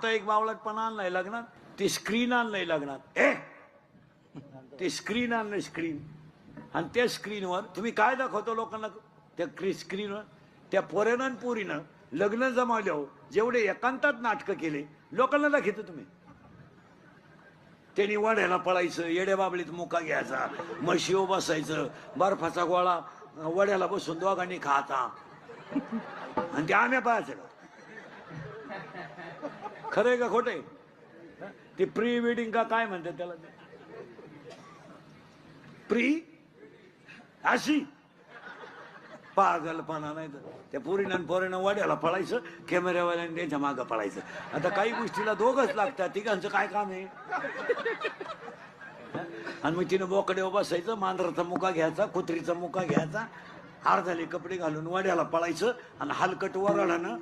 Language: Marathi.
आता एक बावळटपणा आणलाय लग्नात, ती स्क्रीन आणलंय लग्नात. ते स्क्रीन आणलंय, स्क्रीन. आणि त्या स्क्रीनवर तुम्ही काय दाखवतो लोकांना? त्या स्क्रीनवर त्या पोऱ्यानं आणि पोरीनं लग्न जमावल्यावर जेवढे एकांतात नाटकं केले लोकांना दाखवतो तुम्ही. त्यांनी वड्याला पळायचं, येड्या बाबळीत मुका घ्यायचा, म्हशीवर बसायचं, बर्फाचा गोळा वड्याला बसून दोघांनी खायचा आणि ते आम्या पाहायचं का? खरंय का खोटंय? ते प्री वेडिंग का काय म्हणतात त्याला? प्री अशी पागलपणा नाही तर त्या पोरीनं पोरीनं वाड्याला पळायचं, कॅमेऱ्यावाल्याने त्यांच्या मागं पळायचं. आता काही गोष्टीला दोघच लागतात, तिघांचं काय काम आहे? आणि मग तिनं बोकड्यावर बसायचं, मांजराचा मुका घ्यायचा, कुत्रीचा मुका घ्यायचा, अर्धाले कपडे घालून वाड्याला पळायचं आणि हलकट वराडानं